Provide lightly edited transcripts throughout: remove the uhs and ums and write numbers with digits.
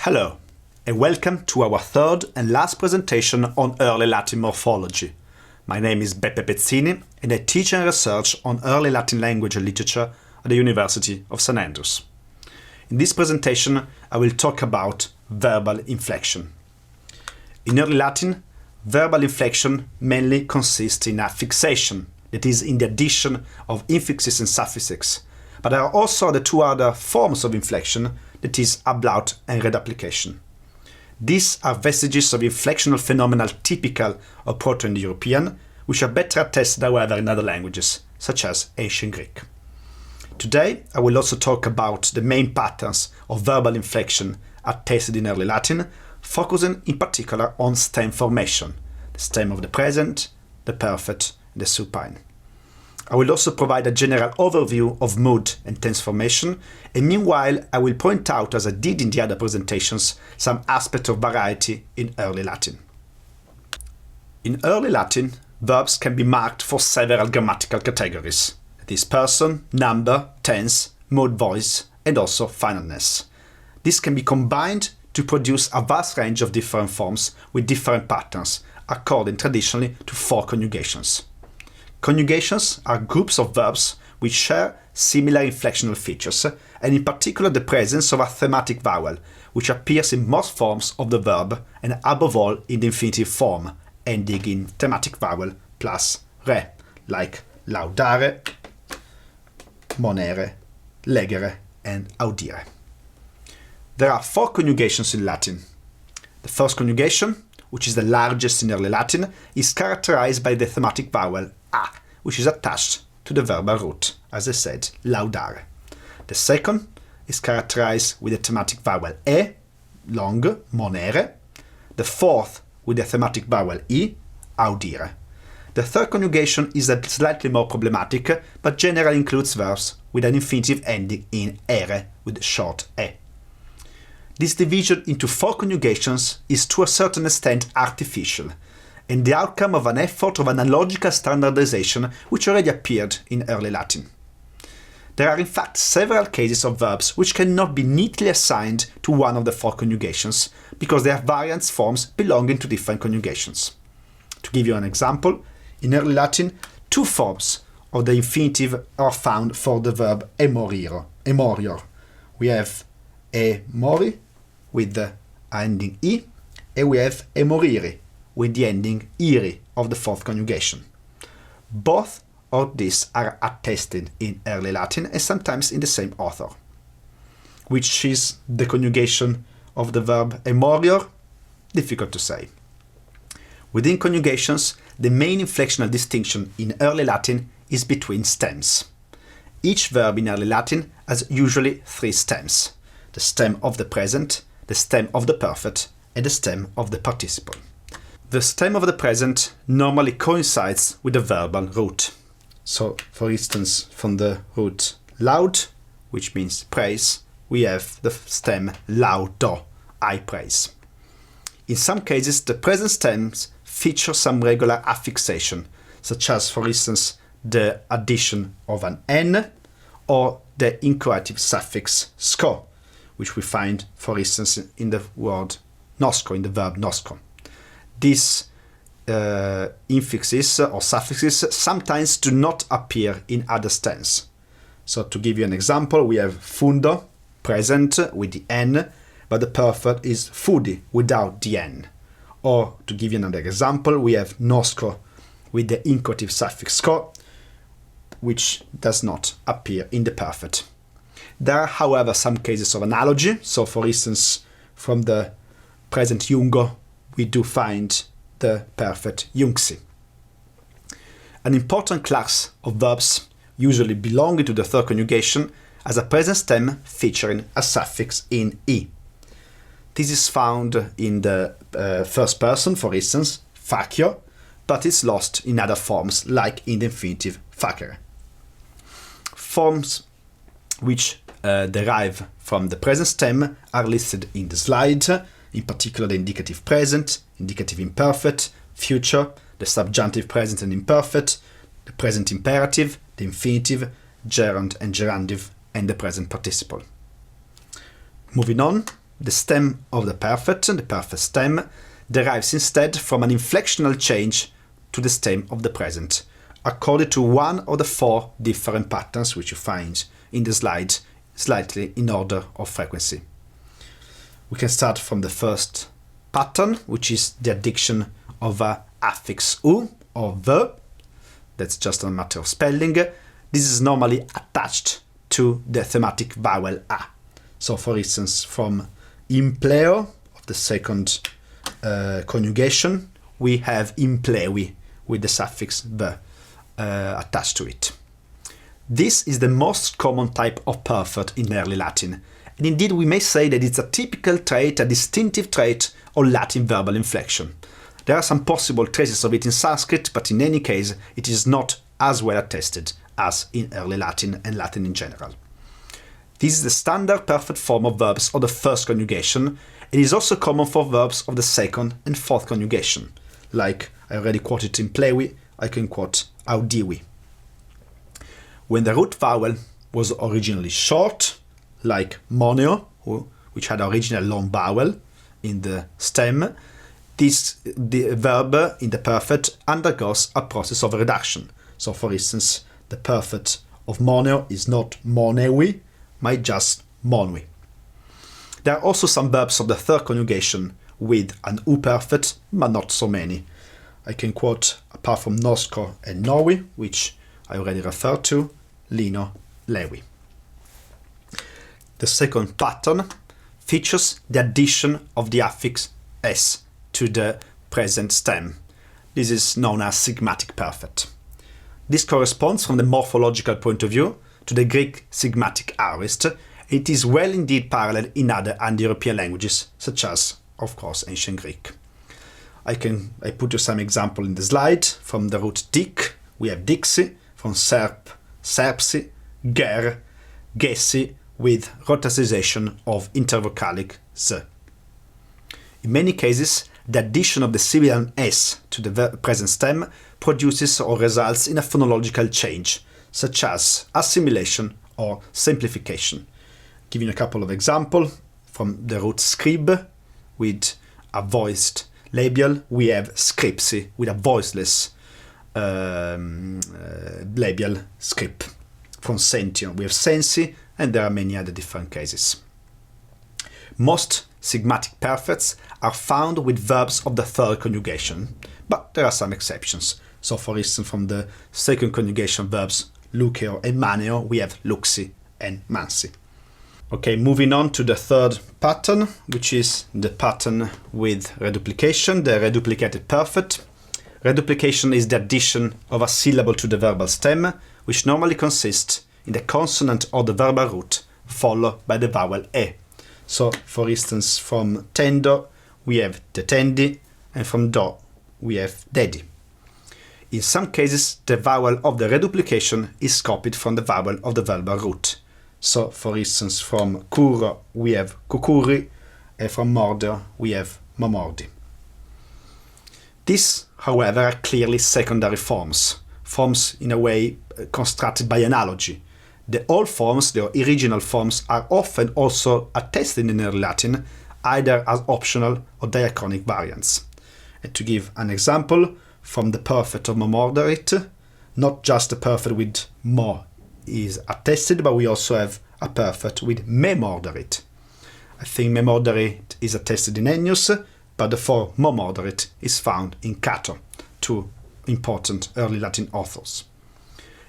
Hello, and welcome to our third and last presentation on Early Latin morphology. My name is Giuseppe Pezzini, and I teach and research on Early Latin language and literature at the University of St. Andrews. In this presentation, I will talk about verbal inflection. In Early Latin, verbal inflection mainly consists in affixation, that is, in the addition of infixes and suffixes. But there are also the two other forms of inflection, that is, ablaut and redapplication. These are vestiges of inflectional phenomena typical of Proto-Indo-European, which are better attested, however, in other languages, such as Ancient Greek. Today, I will also talk about the main patterns of verbal inflection attested in Early Latin, focusing in particular on stem formation, the stem of the present, the perfect, and the supine. I will also provide a general overview of mood and tense formation, and meanwhile I will point out, as I did in the other presentations, some aspects of variety in Early Latin. In Early Latin, verbs can be marked for several grammatical categories. That is person, number, tense, mood, voice, and also finalness. This can be combined to produce a vast range of different forms with different patterns, according traditionally to four conjugations. Conjugations are groups of verbs which share similar inflectional features, and in particular the presence of a thematic vowel, which appears in most forms of the verb and above all in the infinitive form, ending in thematic vowel plus re, like laudare, monere, legere, and audire. There are four conjugations in Latin. The first conjugation, which is the largest in Early Latin, is characterized by the thematic vowel a, which is attached to the verbal root, as I said, laudare. The second is characterized with the thematic vowel e, long, monere. The fourth with the thematic vowel I, audire. The third conjugation is slightly more problematic, but generally includes verbs with an infinitive ending in ere, with short e. This division into four conjugations is to a certain extent artificial, and the outcome of an effort of analogical standardization which already appeared in Early Latin. There are in fact several cases of verbs which cannot be neatly assigned to one of the four conjugations because they are variant forms belonging to different conjugations. To give you an example, in Early Latin, two forms of the infinitive are found for the verb emorior. We have emori with the ending I, and we have emoriri with the ending iri of the fourth conjugation. Both of these are attested in Early Latin and sometimes in the same author. Which is the conjugation of the verb emorior? Difficult to say. Within conjugations, the main inflectional distinction in Early Latin is between stems. Each verb in Early Latin has usually three stems: the stem of the present, the stem of the perfect, and the stem of the participle. The stem of the present normally coincides with the verbal root. So, for instance, from the root laud, which means praise, we have the stem laudo, I praise. In some cases, the present stems feature some regular affixation, such as, for instance, the addition of an n or the inchoative suffix sco, which we find, for instance, in the word nosco, in the verb nosco. These infixes or suffixes sometimes do not appear in other stems. So to give you an example, we have fundo, present, with the n, but the perfect is fudi, without the n. Or to give you another example, we have nosco with the inchoative suffix sco, which does not appear in the perfect. There are, however, some cases of analogy. So for instance, from the present jungo, we do find the perfect junxi. An important class of verbs, usually belonging to the third conjugation, has a present stem featuring a suffix in I. This is found in the first person, for instance, facio, but is lost in other forms, like in the infinitive facere. Forms which derive from the present stem are listed in the slide, in particular the indicative present, indicative imperfect, future, the subjunctive present and imperfect, the present imperative, the infinitive, gerund and gerundive, and the present participle. Moving on, the stem of the perfect stem, derives instead from an inflectional change to the stem of the present, according to one of the 4 different patterns which you find in the slide, slightly in order of frequency. We can start from the first pattern, which is the addition of a affix u or verb. That's just a matter of spelling. This is normally attached to the thematic vowel a. So, for instance, from impleo, of the second conjugation, we have implevi with the suffix v attached to it. This is the most common type of perfect in early Latin, and indeed we may say that it's a typical trait, a distinctive trait of Latin verbal inflection. There are some possible traces of it in Sanskrit, but in any case it is not as well attested as in early Latin and Latin in general. This is the standard perfect form of verbs of the first conjugation. It is also common for verbs of the second and fourth conjugation. Like I already quoted implevi, I can quote audivi. When the root vowel was originally short, like moneo, which had original long vowel in the stem, the verb in the perfect undergoes a process of reduction. So, for instance, the perfect of moneo is not monewi, but just monwi. There are also some verbs of the third conjugation with an u perfect, but not so many. I can quote, apart from nosco and novi, which I already referred to, lino, levi. The second pattern features the addition of the affix s to the present stem. This is known as sigmatic perfect. This corresponds from the morphological point of view to the Greek sigmatic aorist. It is well indeed parallel in other Indo-European languages, such as, of course, ancient Greek. I put you some example in the slide. From the root dic, we have dixi, from serp, serpsi, ger, gessi, with rotacisation of intervocalic z. In many cases, the addition of the sibilant s to the present stem produces or results in a phonological change, such as assimilation or simplification. Giving a couple of examples, from the root scrib, with a voiced labial, we have scripsi, with a voiceless labial script. From sentio, we have sensi, and there are many other different cases. Most sigmatic perfects are found with verbs of the third conjugation, but there are some exceptions. So, for instance, from the second conjugation verbs luceo and maneo, we have luxi and mansi. Okay, moving on to the third pattern, which is the pattern with reduplication, the reduplicated perfect. Reduplication is the addition of a syllable to the verbal stem, which normally consists in the consonant or the verbal root, followed by the vowel e. So, for instance, from tendo, we have tetendi, and from do, we have dedi. In some cases, the vowel of the reduplication is copied from the vowel of the verbal root. So, for instance, from curo, we have cucurri, and from morder, we have momordi. These, however, are clearly secondary forms in a way constructed by analogy. The old forms, the original forms, are often also attested in early Latin, either as optional or diachronic variants. And to give an example, from the perfect of momorderit, not just the perfect with mo is attested, but we also have a perfect with memorderit. I think memorderit is attested in Ennius, but the for momorderit is found in Cato, two important early Latin authors.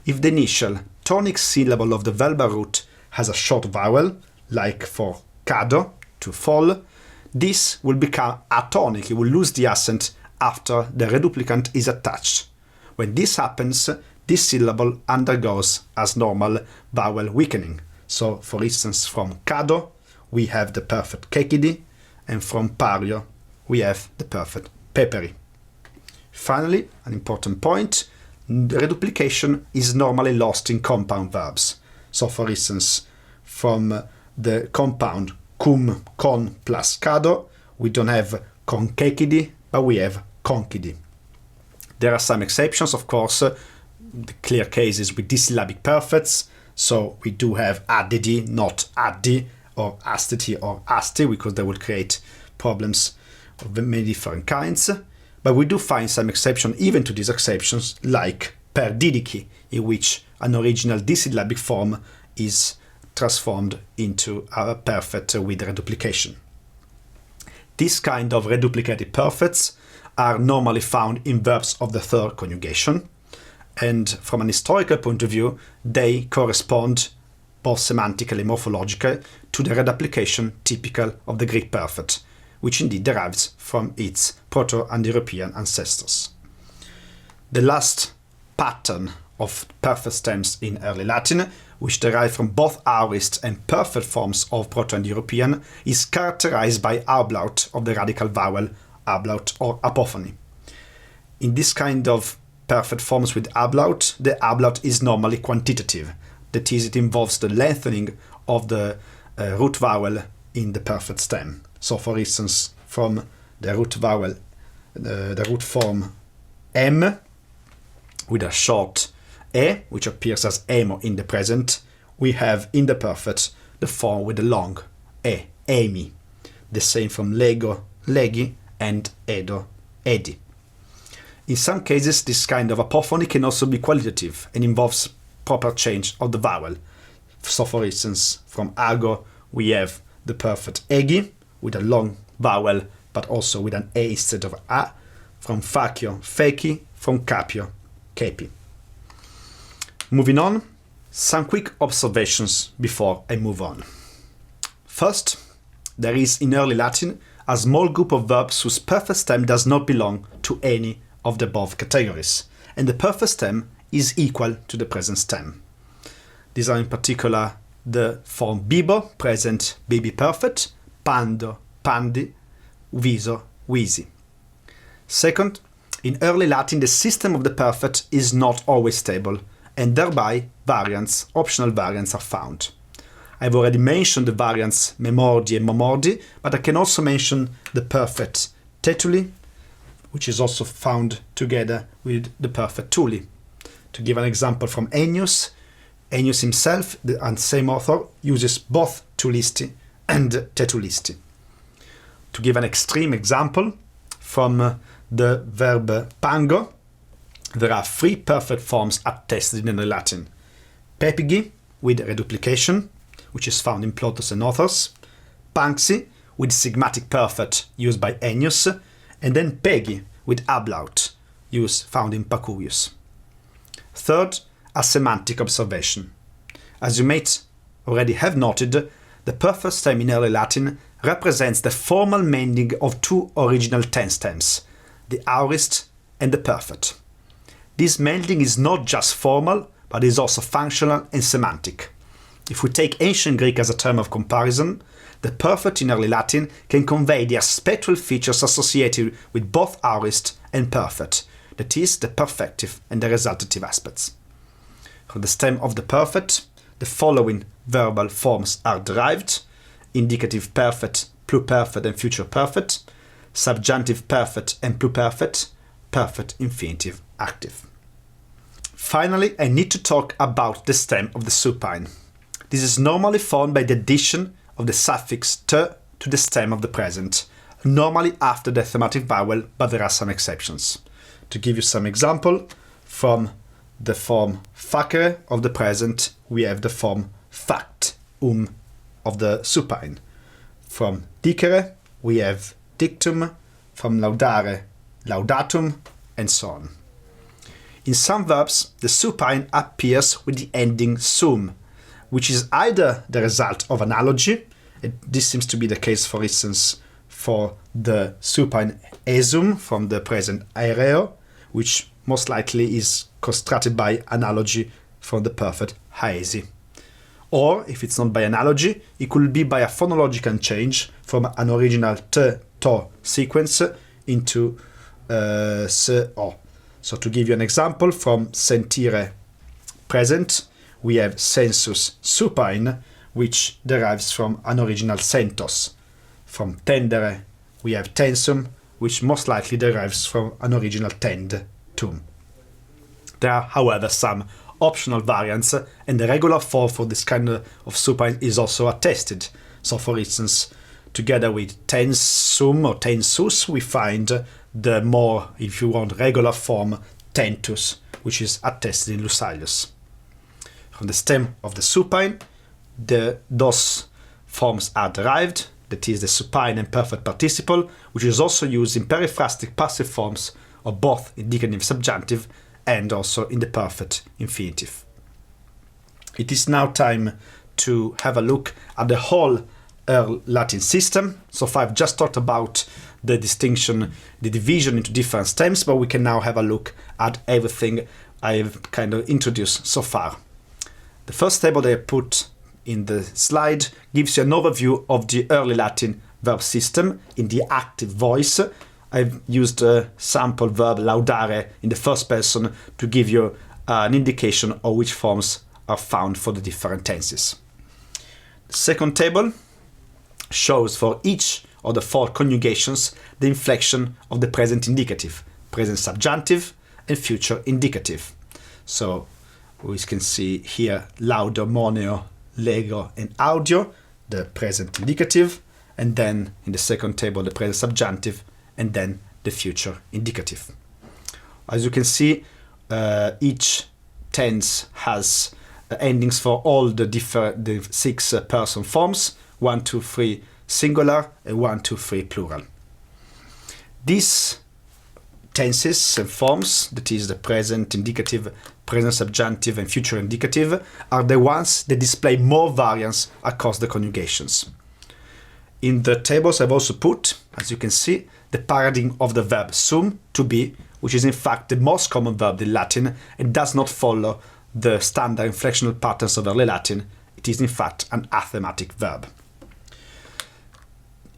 If the initial tonic syllable of the verbal root has a short vowel, like for cado, to fall, this will become atonic, it will lose the accent after the reduplicant is attached. When this happens, this syllable undergoes as normal vowel weakening. So, for instance, from cado, we have the perfect cecidi, and from pario, we have the perfect peperi. Finally, an important point, the reduplication is normally lost in compound verbs. So, for instance, from the compound cum, con plus cado, we don't have concecidi, but we have concidi. There are some exceptions, of course, the clear cases with dissyllabic perfects. So we do have addidi, not addi, or astity or asti, because they will create problems of many different kinds. But we do find some exceptions even to these exceptions, like per didiki, in which an original disyllabic form is transformed into a perfect with reduplication. This kind of reduplicated perfects are normally found in verbs of the third conjugation, and from an historical point of view, they correspond both semantically and morphologically to the reduplication typical of the Greek perfect, which indeed derives from its Proto-Indo-European ancestors. The last pattern of perfect stems in early Latin, which derive from both aorist and perfect forms of Proto-Indo-European, is characterized by ablaut of the radical vowel ablaut or apophony. In this kind of perfect forms with ablaut, the ablaut is normally quantitative. That is, it involves the lengthening of the root vowel in the perfect stem. So, for instance, from the root vowel, the root form M, with a short E, which appears as emo in the present, we have in the perfect the form with the long E, emi. The same from lego, legi, and edo, edi. In some cases, this kind of apophony can also be qualitative and involves proper change of the vowel. So, for instance, from ago, we have the perfect egi, with a long vowel, but also with an E instead of A. From facio, feci. From capio, capi. Moving on, some quick observations before I move on. First, there is in early Latin a small group of verbs whose perfect stem does not belong to any of the above categories, and the perfect stem is equal to the present stem. These are in particular the form bibo, present bibi perfect, pando, pandi, viso, visi. Second, in early Latin the system of the perfect is not always stable, and thereby variants, optional variants are found. I've already mentioned the variants memordi and momordi, but I can also mention the perfect tetuli, which is also found together with the perfect tuli. To give an example from Ennius, Ennius himself, the same author, uses both tulisti and tetulisti. To give an extreme example, from the verb pango, there are 3 perfect forms attested in the Latin. Pepigi, with reduplication, which is found in Plautus and others. Panxi, with sigmatic perfect, used by Ennius. And then pegi, with ablaut, found in Pacuvius. Third, a semantic observation. As you may already have noted, the perfect stem in early Latin represents the formal mending of 2 original tense stems, the aorist and the perfect. This melding is not just formal, but is also functional and semantic. If we take ancient Greek as a term of comparison, the perfect in early Latin can convey the spectral features associated with both aorist and perfect, that is, the perfective and the resultative aspects. From the stem of the perfect, the following verbal forms are derived: indicative perfect, pluperfect and future perfect, subjunctive perfect and pluperfect, perfect infinitive active. Finally, I need to talk about the stem of the supine. This is normally formed by the addition of the suffix t to the stem of the present, normally after the thematic vowel, but there are some exceptions. To give you some example, from the form facere of the present, we have the form fact, of the supine. From dicere, we have dictum, from laudare, laudatum, and so on. In some verbs, the supine appears with the ending sum, which is either the result of analogy, and this seems to be the case, for instance, for the supine esum from the present aereo, which most likely is constructed by analogy from the perfect haesi. Or, if it's not by analogy, it could be by a phonological change from an original to sequence into se-o. So to give you an example, from sentire present, we have sensus supine, which derives from an original sentos. From tendere, we have tensum, which most likely derives from an original tend-tum. There are, however, some optional variants, and the regular form for this kind of supine is also attested. So for instance, together with tens sum or tensus, we find the more, if you want, regular form tentus, which is attested in Lucilius. From the stem of the supine, those forms are derived, that is the supine and perfect participle, which is also used in periphrastic passive forms of both indicative subjunctive and also in the perfect infinitive. It is now time to have a look at the whole Early Latin system. So far I've just talked about the distinction, the division into different stems, but we can now have a look at everything I've kind of introduced so far. The first table that I put in the slide gives you an overview of the Early Latin verb system in the active voice. I've used a sample verb laudare in the first person to give you an indication of which forms are found for the different tenses. The second table shows for each of the 4 conjugations the inflection of the present indicative, present subjunctive, and future indicative. So we can see here laudo, moneo, lego, and audio, the present indicative, and then in the second table the present subjunctive, and then the future indicative. As you can see, each tense has endings for all the 6 person forms, 1, 2, 3 singular, and 1, 2, 3 plural. These tenses and forms, that is the present indicative, present subjunctive, and future indicative, are the ones that display more variance across the conjugations. In the tables I've also put, as you can see, the paradigm of the verb sum, to be, which is in fact the most common verb in Latin and does not follow the standard inflectional patterns of Early Latin. It is in fact an athematic verb.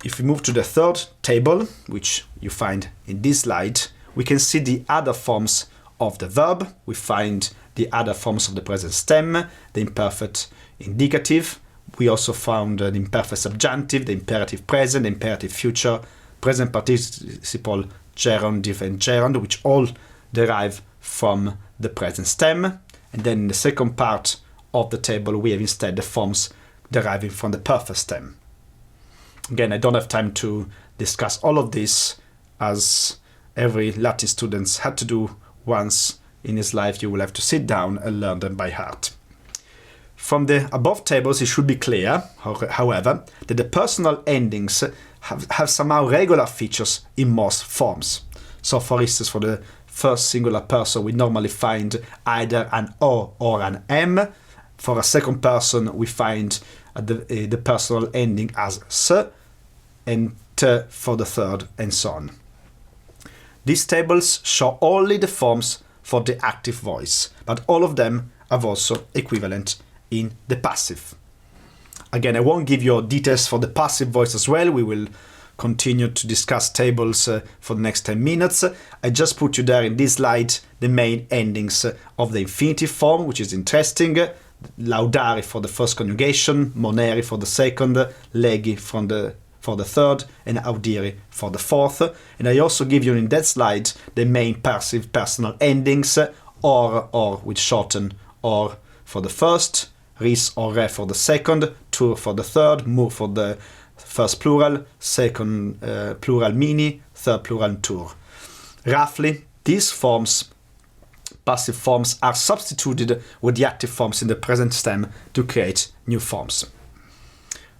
If we move to the third table, which you find in this slide, we can see the other forms of the verb. We find the other forms of the present stem, the imperfect indicative. We also found the imperfect subjunctive, the imperative present, the imperative future, present participle, gerundive, and gerund, which all derive from the present stem. And then in the second part of the table, we have instead the forms deriving from the perfect stem. Again, I don't have time to discuss all of this, as every Latin student had to do once in his life. You will have to sit down and learn them by heart. From the above tables, it should be clear, however, that the personal endings have somehow regular features in most forms. So, for instance, for the first singular person, we normally find either an O or an M. For a second person, we find the personal ending as S, and T for the third, and so on. These tables show only the forms for the active voice, but all of them are also equivalent in the passive. Again, I won't give you details for the passive voice as well. We will continue to discuss tables for the next 10 minutes. I just put you there in this slide the main endings of the infinitive form, which is interesting. Laudare for the first conjugation, monere for the second, legi for the third, and audire for the fourth. And I also give you in that slide the main passive personal endings, or with shorten or for the first, ris or re for the second, tur for the third, mu for the first plural, second plural mini, third plural tur. Roughly, these forms, passive forms, are substituted with the active forms in the present stem to create new forms.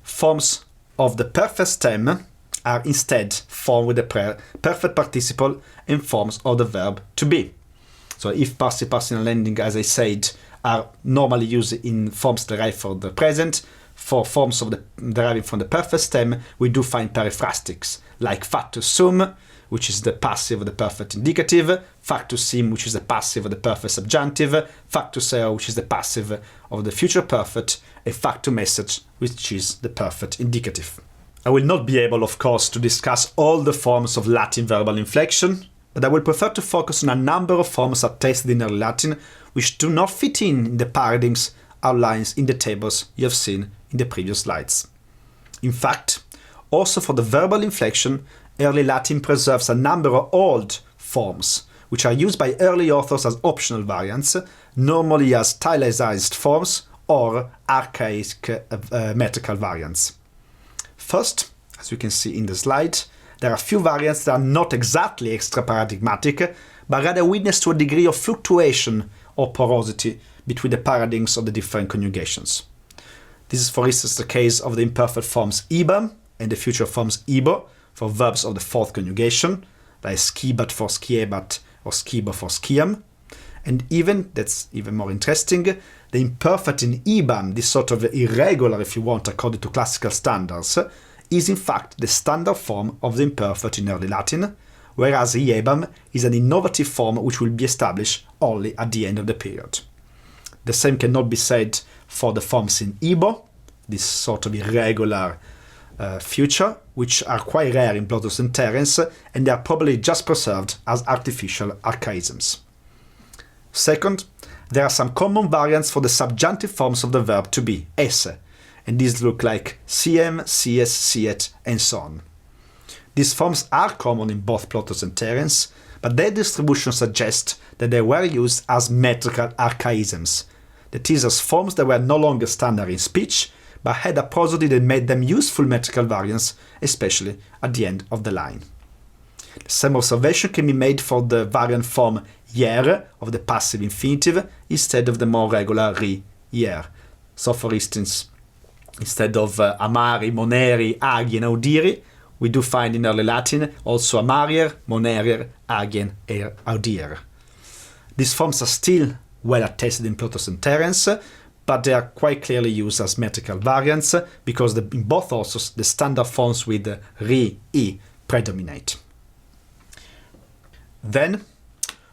Forms of the perfect stem are instead formed with the perfect participle and forms of the verb to be. So if passive personal ending, as I said, are normally used in forms derived from the present, for forms of the deriving from the perfect stem, we do find periphrastics, like factus sum, which is the passive of the perfect indicative, factus sim, which is the passive of the perfect subjunctive, factus eo, which is the passive of the future perfect, and factum message, which is the perfect indicative. I will not be able, of course, to discuss all the forms of Latin verbal inflection, but I will prefer to focus on a number of forms attested in Early Latin which do not fit in the paradigms outlined in the tables you have seen in the previous slides. In fact, also for the verbal inflection, Early Latin preserves a number of old forms, which are used by early authors as optional variants, normally as stylized forms or archaic metrical variants. First, as you can see in the slide, there are a few variants that are not exactly extra-paradigmatic, but rather witness to a degree of fluctuation or porosity between the paradigms of the different conjugations. This is, for instance, the case of the imperfect forms ibam and the future forms ibo for verbs of the fourth conjugation, like skibat for skiebat or skibo for skiam. And even, that's even more interesting, the imperfect in ibam, this sort of irregular, if you want, according to classical standards, is in fact the standard form of the imperfect in Early Latin, whereas iebam is an innovative form which will be established only at the end of the period. The same cannot be said for the forms in ibo, this sort of irregular future, which are quite rare in Plautus and Terence, and they are probably just preserved as artificial archaisms. Second, there are some common variants for the subjunctive forms of the verb to be, esse, and these look like siem, sies, siet, and so on. These forms are common in both Plautus and Terence, but their distribution suggests that they were used as metrical archaisms, that is, as forms that were no longer standard in speech, but had a prosody that made them useful metrical variants, especially at the end of the line. The same observation can be made for the variant form ier of the passive infinitive instead of the more regular ri, ier. So, for instance, instead of amari, moneri, agi, and audiri, we do find in Early Latin also amarier, monerier, agien, and audier. These forms are still well attested in Plautus and Terence, but they are quite clearly used as metrical variants because in both also the standard forms with ri, I predominate. Then,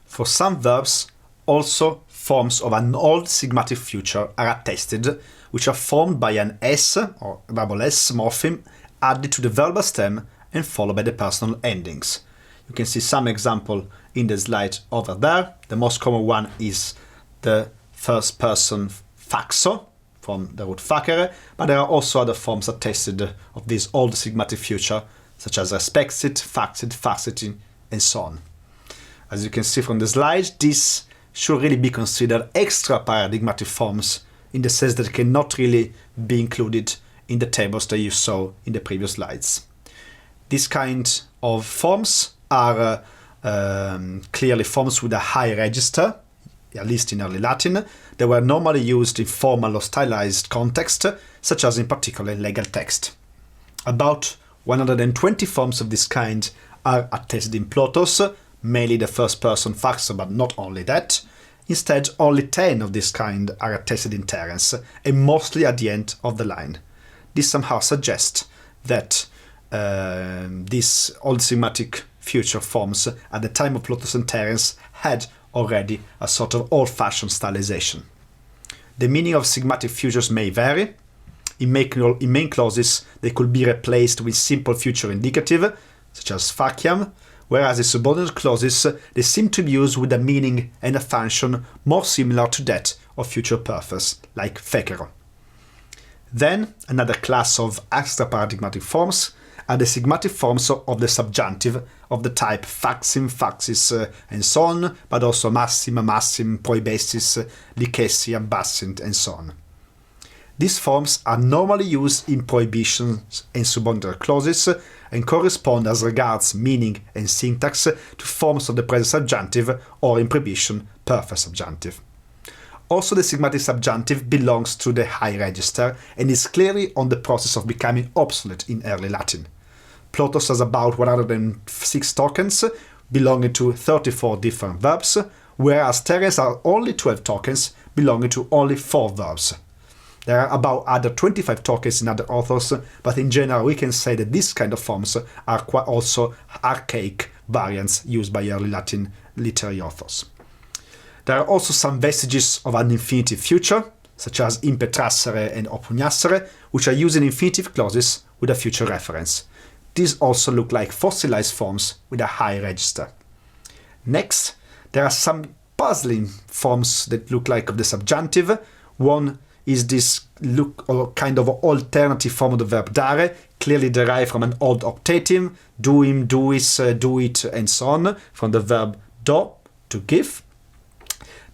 for some verbs, also forms of an old sigmatic future are attested, which are formed by an S or double S morpheme added to the verbal stem and followed by the personal endings. You can see some example in the slide over there. The most common one is the first person faxo, from the root facere, but there are also other forms attested of this old sigmatic future, such as respexit, faxit, faxitin, and so on. As you can see from the slide, these should really be considered extra paradigmatic forms in the sense that they cannot really be included in the tables that you saw in the previous slides. These kind of forms are clearly forms with a high register, at least in Early Latin. They were normally used in formal or stylized context, such as in particular legal text. About 120 forms of this kind are attested in Plautus, mainly the first person faxo, but not only that. Instead, only 10 of this kind are attested in Terence, and mostly at the end of the line. This somehow suggests that these old sigmatic future forms at the time of Plautus and Terence had already a sort of old-fashioned stylization. The meaning of sigmatic futures may vary. In main clauses, they could be replaced with simple future indicative, such as faciam, whereas in subordinate clauses, they seem to be used with a meaning and a function more similar to that of future perfects, like fecero. Then, another class of extra-paradigmatic forms are the sigmatic forms of the subjunctive of the type faxim, faxis, and so on, but also massim, massim, proibessis, licessi, ambascint, and so on. These forms are normally used in prohibitions and subordinate clauses and correspond as regards meaning and syntax to forms of the present subjunctive or in prohibition perfect subjunctive. Also, the sigmatic subjunctive belongs to the high register and is clearly on the process of becoming obsolete in Early Latin. Plautus has about 106 tokens belonging to 34 different verbs, whereas Terence has only 12 tokens belonging to only 4 verbs. There are about other 25 tokens in other authors, but in general we can say that these kind of forms are quite also archaic variants used by Early Latin literary authors. There are also some vestiges of an infinitive future, such as impetrassere and opugnassere, which are used in infinitive clauses with a future reference. These also look like fossilized forms with a high register. Next, there are some puzzling forms that look like of the subjunctive. One is this kind of alternative form of the verb dare, clearly derived from an old optative, doim, duis, do it, and so on, from the verb do, to give.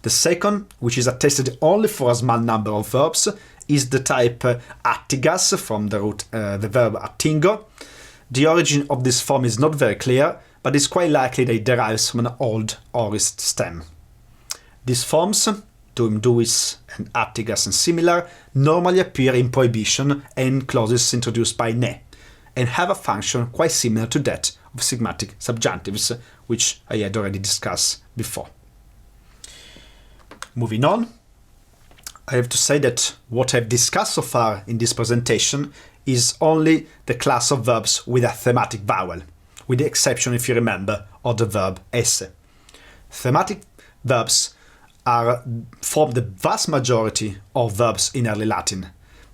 The second, which is attested only for a small number of verbs, is the type attigas from the root, the verb attingo. The origin of this form is not very clear, but it's quite likely that it derives from an old aorist stem. These forms, duum duis and attigas and similar, normally appear in prohibition and clauses introduced by ne, and have a function quite similar to that of sigmatic subjunctives, which I had already discussed before. Moving on, I have to say that what I've discussed so far in this presentation is only the class of verbs with a thematic vowel, with the exception, if you remember, of the verb esse. Thematic verbs form the vast majority of verbs in Early Latin,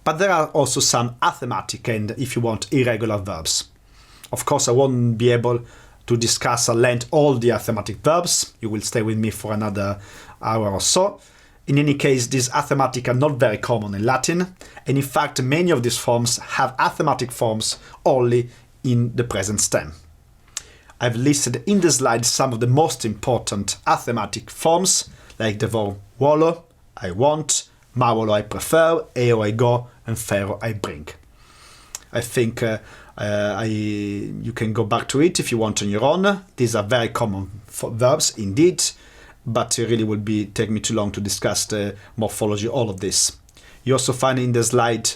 but there are also some athematic and, if you want, irregular verbs. Of course, I won't be able to discuss at length all the athematic verbs. You will stay with me for another hour or so. In any case, these athematic are not very common in Latin, and in fact, many of these forms have athematic forms only in the present stem. I've listed in the slide some of the most important athematic forms, like the verb vuolo, I want, mavolo, I prefer, eo, I go, and fero, I bring. I think you can go back to it if you want on your own. These are very common verbs indeed, but it really would take me too long to discuss the morphology, all of this. You also find in the slide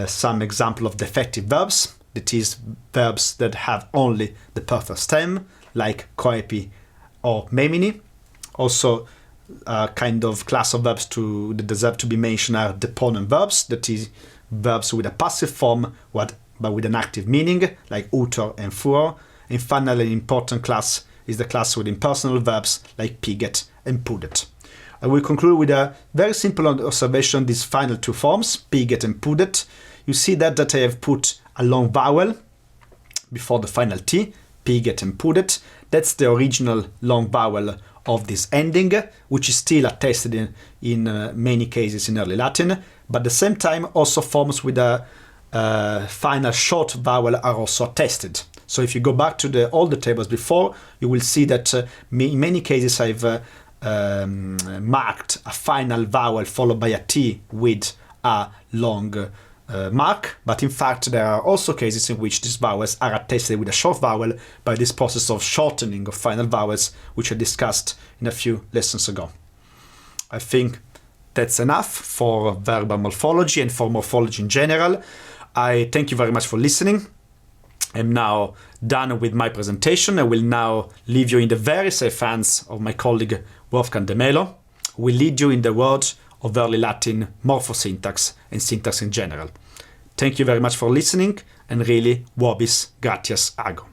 some example of defective verbs, that is, verbs that have only the perfect stem, like koepi or memini. Also, a kind of class of verbs that deserve to be mentioned are deponent verbs, that is, verbs with a passive form but with an active meaning, like utor and furor. And finally, an important class is the class with impersonal verbs like piget and pudet. I will conclude with a very simple observation. These final two forms, piget and pudet, you see that I have put a long vowel before the final T, piget and pudet. That's the original long vowel of this ending, which is still attested in many cases in Early Latin, but at the same time also forms with a final short vowel are also attested. So if you go back to all the tables before, you will see that in many cases I've marked a final vowel followed by a T with a long mark, but in fact there are also cases in which these vowels are attested with a short vowel by this process of shortening of final vowels, which I discussed in a few lessons ago. I think that's enough for verbal morphology and for morphology in general. I thank you very much for listening. I'm now done with my presentation. I will now leave you in the very safe hands of my colleague Wolfgang de Melo, who will lead you in the world of Early Latin morphosyntax and syntax in general. Thank you very much for listening, and really, vobis gratias ago.